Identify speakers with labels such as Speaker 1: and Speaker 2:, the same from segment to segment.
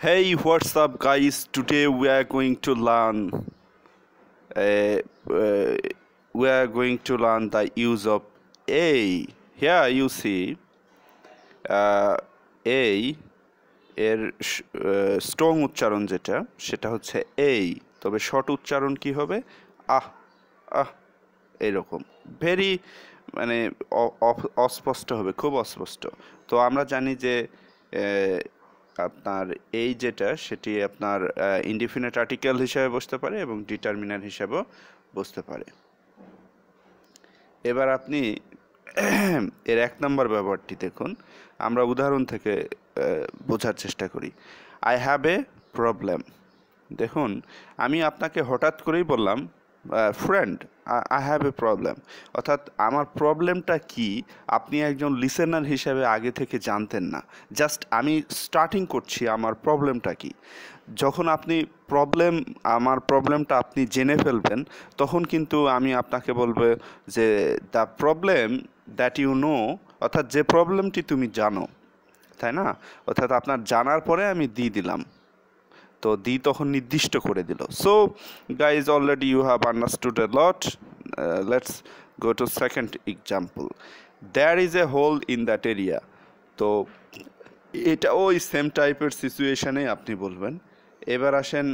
Speaker 1: Hey, what's up, guys? Today we are going to learn. Uh, uh, we are going to learn the use of a. Here you see a এর strong উচ্চারণ যেটা সেটা হচ্ছে এই, তবে short উচ্চারণ কি হবে? আহ আহ এইরকম ভেরি মানে অস্পষ্ট হবে, খুব অস্পষ্ট। তো আমরা জানি যে আপনার এই যেটা সেটি আপনার ইনডিফিনিট আর্টিকেল হিসেবে বসতে পারে এবং ডিটারমিনার হিসেবেও বসতে পারে। এবার আপনি এর 1 নম্বর ব্যবহারটি দেখুন, আমরা উদাহরণ থেকে বোঝার চেষ্টা করি। I have a problem. দেখুন, আমি আপনাকে হঠাৎ করেই বললাম friend I have a problem, অর্থাৎ আমার প্রবলেমটা কি আপনি একজন লিসেনার হিসেবে আগে থেকে জানতেন না। জাস্ট আমি স্টার্টিং করছি আমার প্রবলেমটা কি। যখন আপনি আমার প্রবলেমটা আপনি জেনে ফেলবেন, তখন কিন্তু আমি আপনাকে বলবো যে the problem that you know, অর্থাৎ যে প্রবলেমটি তুমি জানো, তাই না? অর্থাৎ আপনার জানার পরে আমি দিয়ে দিলাম, তো দি তখন নির্দিষ্ট করে দিল। So guys, already you have understood a lot. Let's go to second example. There is a hole in that area. তো এটা ওই সেম টাইপের সিচুয়েশনে আপনি বলবেন। এবার আসেন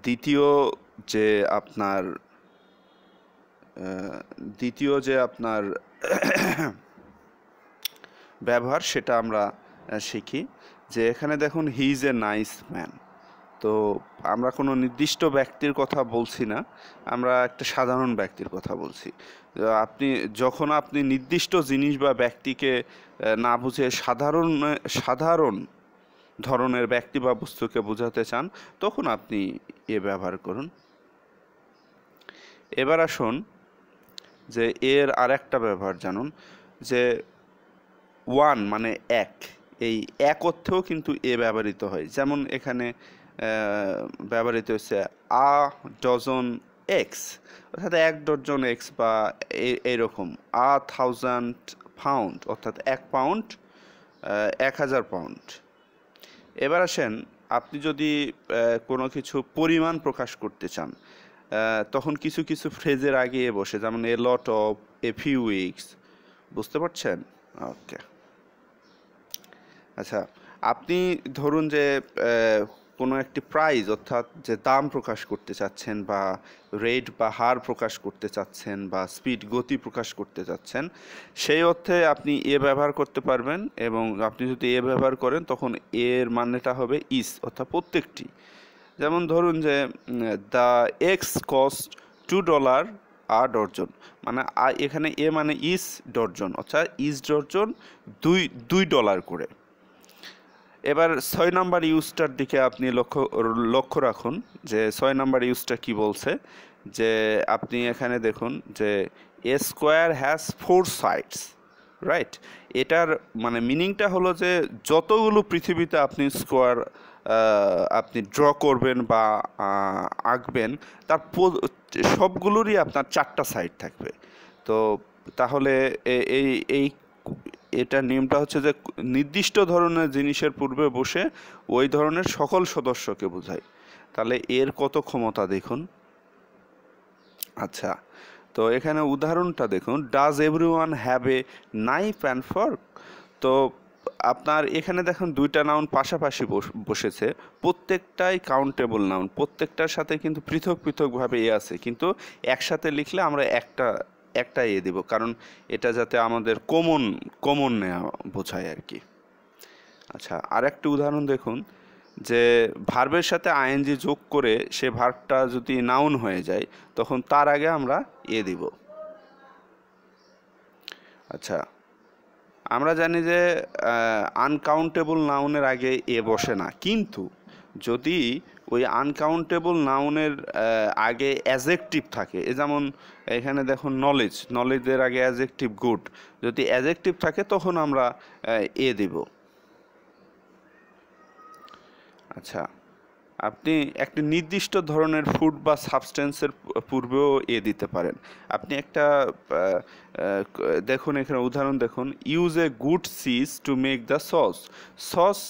Speaker 1: দ্বিতীয় যে আপনার ব্যবহার সেটা আমরা শিখি। যে এখানে দেখুন, he is a nice man. তো আমরা কোনো নির্দিষ্ট ব্যক্তির কথা বলছি না, আমরা একটা সাধারণ ব্যক্তির কথা বলছি। যখন আপনি নির্দিষ্ট জিনিস বা ব্যক্তিকে না বুঝে সাধারণ ধরনের ব্যক্তি বা বস্তুকে বোঝাতে চান, তখন আপনি এ ব্যবহার করুন। এবার আসুন যে এর আরেকটা ব্যবহার জানুন, যে ওয়ান মানে এক, এই এক অর্থেও কিন্তু এ ব্যবহৃত হয়। যেমন এখানে ব্যবহৃত হচ্ছে আ ডজন এক্স, অর্থাৎ 1 ডজন এক্স, বা এইরকম 1000 পাউন্ড, অর্থাৎ 1 পাউন্ড 1000 পাউন্ড। এবার আসেন, আপনি যদি কোনো কিছু পরিমাণ প্রকাশ করতে চান, তখন কিছু কিছু ফ্রেজের আগে বসে, যেমন a lot of, a few weeks. বুঝতে পারছেন? ওকে, আচ্ছা। আপনি ধরুন যে কোনো একটি প্রাইস, অর্থাৎ যে দাম প্রকাশ করতে চাচ্ছেন, বা রেট বা হার প্রকাশ করতে চাচ্ছেন, বা স্পিড গতি প্রকাশ করতে চাচ্ছেন, সেই অর্থে আপনি এ ব্যবহার করতে পারবেন। এবং আপনি যদি এ ব্যবহার করেন, তখন এর মানেটা হবে ইস, অর্থাৎ প্রত্যেকটি। যেমন ধরুন যে the x cost $2 a dozen, মানে এখানে এ মানে ইস ডর্জন, অর্থাৎ ইস ডর্জন $2 করে। এবার 6 নম্বর ইউজটার দিকে আপনি লক্ষ্য রাখুন, যে 6 নম্বর ইউজটা কি বলছে। যে আপনি এখানে দেখুন যে এ স্কোয়ার হ্যাজ 4 সাইডস, রাইট? এটার মানে মিনিংটা হলো যে যতগুলো পৃথিবীতে আপনি স্কোয়ার আপনি ড্র করবেন বা আঁকবেন, তার সবগুলোরই আপনার 4টা সাইড থাকবে। তো তাহলে এই এটা নিয়মটা হচ্ছে যে নির্দিষ্ট ধরনের জিনিসের পূর্বে বসে ওই ধরনের সকল সদস্যকে বোঝায়। তাহলে এর কত ক্ষমতা দেখুন। আচ্ছা, তো এখানে উদাহরণটা দেখুন, does everyone have a knife and fork. তো আপনার এখানে দেখুন 2টা নাউন পাশাপাশি বসেছে, প্রত্যেকটাই কাউন্টেবল নাউন, প্রত্যেকটার সাথে কিন্তু পৃথক পৃথকভাবে এ আছে, কিন্তু একসাথে লিখলে আমরা একটা এ দেব, কারণ এটা যাতে আমাদের কমন নেওয়া বোঝায় আর কি। আচ্ছা, আর একটা উদাহরণ দেখুন, যে ভার্বের সাথে আইএনজি যোগ করে সে ভার্বটা যদি নাউন হয়ে যায়, তখন তার আগে আমরা এ দিব। আচ্ছা, আমরা জানি যে আনকাউন্টেবল নাউনের আগে এ বসে না, কিন্তু যদি ওই আনকাউন্টেবল নাউনের আগে অ্যাজেক্টিভ থাকে, যেমন এখানে দেখুন নলেজের আগে অ্যাজেক্টিভ গুড, যদি অ্যাজেক্টিভ থাকে তখন আমরা এ দেব। আচ্ছা, আপনি একটি নির্দিষ্ট ধরনের ফুড বা সাবস্টেন্সের পূর্বেও দিতে পারেন। আপনি একটা দেখুন এখানে উদাহরণ দেখুন, use a good cheese to make the sauce. Sauce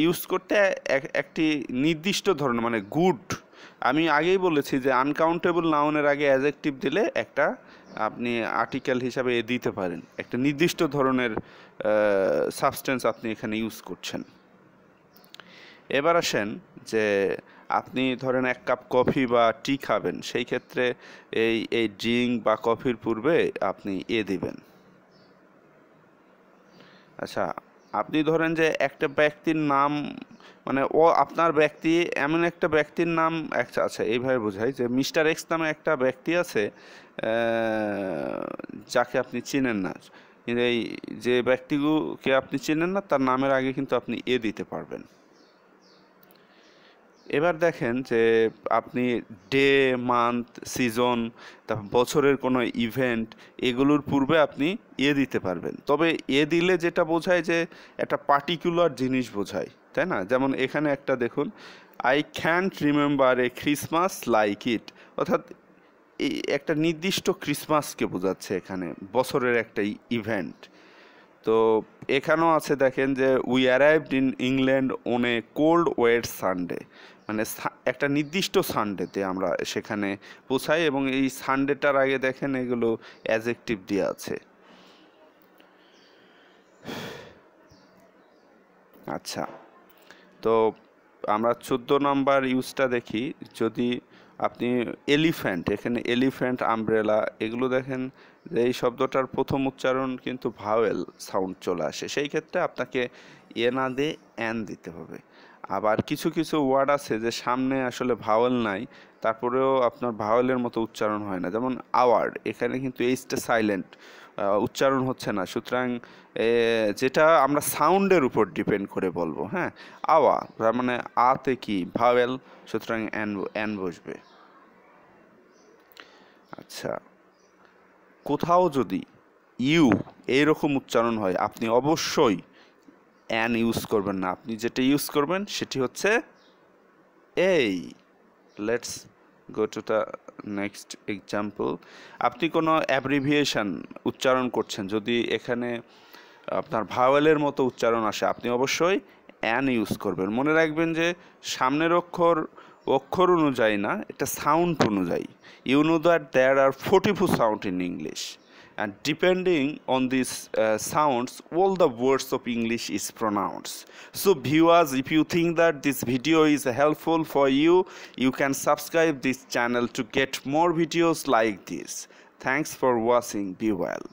Speaker 1: use করতে একটি নির্দিষ্ট ধরনের মানে গুড, আমি আগেই বলেছি যে আনকাউন্টেবল নাউনের আগে অ্যাডজেক্টিভ দিলে একটা আপনি আর্টিকেল হিসাবে দিতে পারেন, একটা নির্দিষ্ট ধরনের সাবস্টেন্স আপনি এখানে ইউজ করছেন। এবার আসেন যে আপনি ধরেন 1 কাপ কফি বা টি খাবেন, সেই ক্ষেত্রে এই ড্রিঙ্ক বা কফির পূর্বে আপনি দিবেন। আচ্ছা, আপনি ধরেন যে একটা ব্যক্তির নাম মানে আপনার ব্যক্তি এমন একটা ব্যক্তির নাম আছে, এইভাবে বোঝাই যে মিস্টার এক্স নামে একটা ব্যক্তি আছে যাকে আপনি চেনেন না, কিন্তু এই যে ব্যক্তিকে আপনি চেনেন না তার নামের আগে কিন্তু আপনি দিতে পারবেন। এবার দেখেন যে আপনি ডে, মান্থ, সিজন, তারপর বছরের কোনো ইভেন্ট, এগুলোর পূর্বে আপনি দিতে পারবেন। তবে দিলে যেটা বোঝায় যে একটা পার্টিকুলার জিনিস বোঝায়, তাই না? যেমন এখানে একটা দেখুন, I can't remember A Christmas like it, অর্থাৎ এই একটা নির্দিষ্ট ক্রিসমাসকে বোঝাচ্ছে এখানে, বছরের একটা ইভেন্ট। তো এখানেও আছে দেখেন যে we arrived in England on a cold wet Sunday, মানে একটা নির্দিষ্ট সানডেতে আমরা সেখানে পৌঁছাই, এবং এই সানডেটার আগে দেখেন এগুলো অ্যাডজেক্টিভ দিয়ে আছে। আচ্ছা, তো আমরা 14 নম্বর ইউজটা দেখি। যদি আপনি এলিফ্যান্ট, এখানে এলিফ্যান্ট, আমব্রেলা, এগুলো দেখেন যে এই শব্দটার প্রথম উচ্চারণ কিন্তু ভাওয়েল সাউন্ড চলে আসে, সেই ক্ষেত্রে আপনাকে না দিয়ে অ্যান দিতে হবে। আবার কিছু কিছু ওয়ার্ড আছে যে সামনে আসলে ভাওয়েল নাই, তারপরেও আপনার ভাওয়েলের মতো উচ্চারণ হয় না, যেমন আওয়ার্ড, এখানে কিন্তু এইচটা সাইলেন্ট, উচ্চারণ হচ্ছে না, সুতরাং যেটা আমরা সাউন্ডের উপর ডিপেন্ড করে বলবো। হ্যাঁ, আওয়া তার মানে আতে কি ভাওয়েল, সুতরাং অ্যান বসবে। আচ্ছা, কোথাও যদি ইউ এইরকম উচ্চারণ হয়, আপনি অবশ্যই অ্যান ইউজ করবেন না, আপনি যেটা ইউজ করবেন সেটি হচ্ছে এই। Let's go to the next example. আপনি কোনো অ্যাব্রিভিয়েশন উচ্চারণ করছেন, যদি এখানে আপনার ভাওয়েলের মতো উচ্চারণ আসে, আপনি অবশ্যই অ্যান ইউজ করবেন। মনে রাখবেন যে সামনের অক্ষর অনুযায়ী না, এটা সাউন্ড অনুযায়ী। You know that there are 44 sound in English, and depending on these sounds all the words of English is pronounced. So viewers, if you think that this video is helpful for you, you can subscribe this channel to get more videos like this. Thanks for watching. Be well.